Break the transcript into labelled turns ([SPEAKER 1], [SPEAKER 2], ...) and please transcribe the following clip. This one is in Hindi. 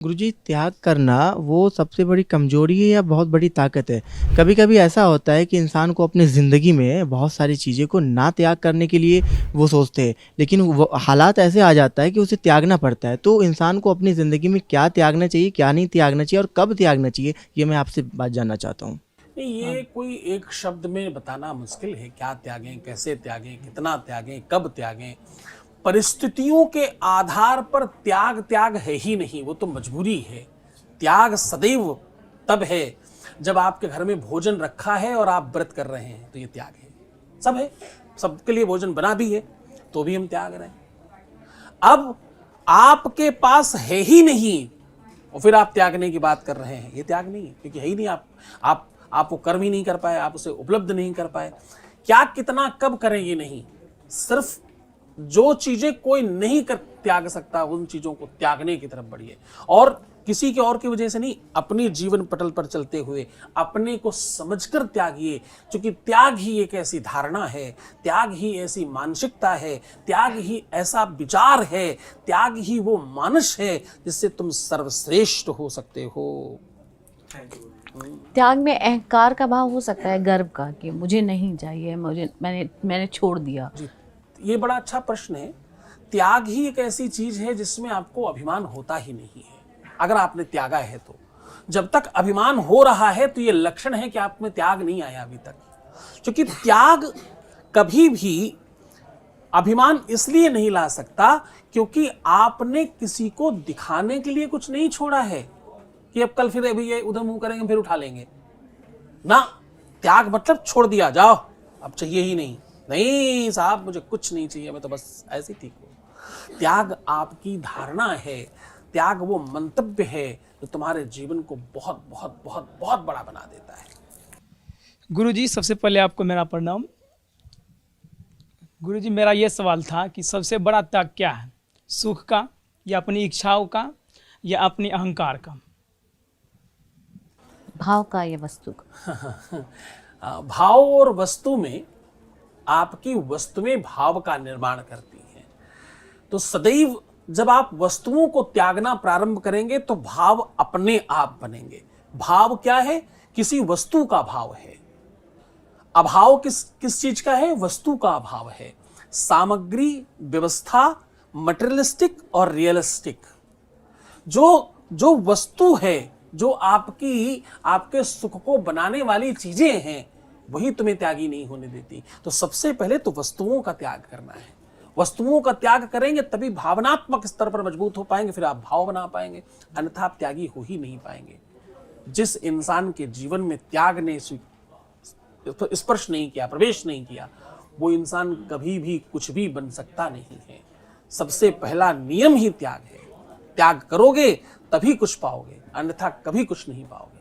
[SPEAKER 1] गुरुजी, त्याग करना वो सबसे बड़ी कमजोरी है या बहुत बड़ी ताकत है? कभी-कभी ऐसा होता है कि इंसान को अपनी ज़िंदगी में बहुत सारी चीज़ें को ना त्याग करने के लिए वो सोचते हैं, लेकिन वो हालात ऐसे आ जाता है कि उसे त्यागना पड़ता है। तो इंसान को अपनी ज़िंदगी में क्या त्यागना चाहिए, क्या नहीं त्यागना चाहिए और कब त्यागना चाहिए? ये मैं आपसे बात जानना चाहता हूँ।
[SPEAKER 2] नहीं, ये कोई एक शब्द में बताना मुश्किल है। क्या त्यागें, कैसे त्यागें, कितना त्यागें, कब त्यागें। परिस्थितियों के आधार पर त्याग त्याग है ही नहीं, वो तो मजबूरी है। त्याग सदैव तब है जब आपके घर में भोजन रखा है और आप व्रत कर रहे हैं, तो ये त्याग है। सब है, सबके लिए भोजन बना भी है, तो भी हम त्याग रहे हैं। अब आपके पास है ही नहीं और फिर आप त्यागने की बात कर रहे हैं, ये त्याग नहीं है, क्योंकि है ही नहीं। आप वो कर्म ही नहीं कर पाए, आप उसे उपलब्ध नहीं कर पाए। क्या, कितना, कब करें, ये नहीं। सिर्फ जो चीजें कोई नहीं कर त्याग सकता, उन चीजों को त्यागने की तरफ बढ़िए। और किसी के और की वजह से नहीं, अपनी जीवन पटल पर चलते हुए अपने को समझकर त्यागिए। क्योंकि त्याग ही एक ऐसी धारणा है, त्याग ही ऐसी मानसिकता है, त्याग ही ऐसा विचार है, त्याग ही वो मानस है जिससे तुम सर्वश्रेष्ठ हो सकते हो।
[SPEAKER 3] त्याग में अहंकार का भाव हो सकता है, गर्व का, कि मुझे नहीं चाहिए, मैंने छोड़ दिया।
[SPEAKER 2] जी, ये बड़ा अच्छा प्रश्न है। त्याग ही एक ऐसी चीज है जिसमें आपको अभिमान होता ही नहीं है, अगर आपने त्यागा है तो। जब तक अभिमान हो रहा है तो ये लक्षण है कि आप में त्याग नहीं आया अभी तक। क्योंकि त्याग कभी भी अभिमान इसलिए नहीं ला सकता क्योंकि आपने किसी को दिखाने के लिए कुछ नहीं छोड़ा है कि अब कल फिर अभी ये उधर मुंह करेंगे फिर उठा लेंगे ना। त्याग मतलब छोड़ दिया, जाओ अब चाहिए ही नहीं, नहीं साहब मुझे कुछ नहीं चाहिए, मैं तो बस ऐसे ठीक हूं। त्याग आपकी धारणा है, त्याग वो मंतव्य है जो तुम्हारे जीवन को बहुत बहुत बहुत बहुत बड़ा बना देता है।
[SPEAKER 4] गुरुजी, सबसे पहले आपको मेरा प्रणाम। गुरुजी, मेरा ये सवाल था कि सबसे बड़ा त्याग क्या है, सुख का या अपनी इच्छाओं का या अपने अहंकार का?
[SPEAKER 3] भाव का या वस्तु का?
[SPEAKER 2] भाव और वस्तु में आपकी वस्तुएं भाव का निर्माण करती हैं। तो सदैव जब आप वस्तुओं को त्यागना प्रारंभ करेंगे तो भाव अपने आप बनेंगे। भाव क्या है? किसी वस्तु का भाव है। अभाव किस चीज का है? वस्तु का अभाव है। सामग्री, व्यवस्था, मटेरियलिस्टिक और रियलिस्टिक। जो वस्तु है, जो आपके सुख को बनाने वाली चीजें हैं, वही तुम्हें त्यागी नहीं होने देती। तो सबसे पहले तो वस्तुओं का त्याग करना है। वस्तुओं का त्याग करेंगे तभी भावनात्मक स्तर पर मजबूत हो पाएंगे, फिर आप भाव बना पाएंगे, अन्यथा आप त्यागी हो ही नहीं पाएंगे। जिस इंसान के जीवन में त्याग ने स्पर्श नहीं किया, प्रवेश नहीं किया, वो इंसान कभी भी कुछ भी बन सकता नहीं है। सबसे पहला नियम ही त्याग है। त्याग करोगे तभी कुछ पाओगे, अन्यथा कभी कुछ नहीं पाओगे।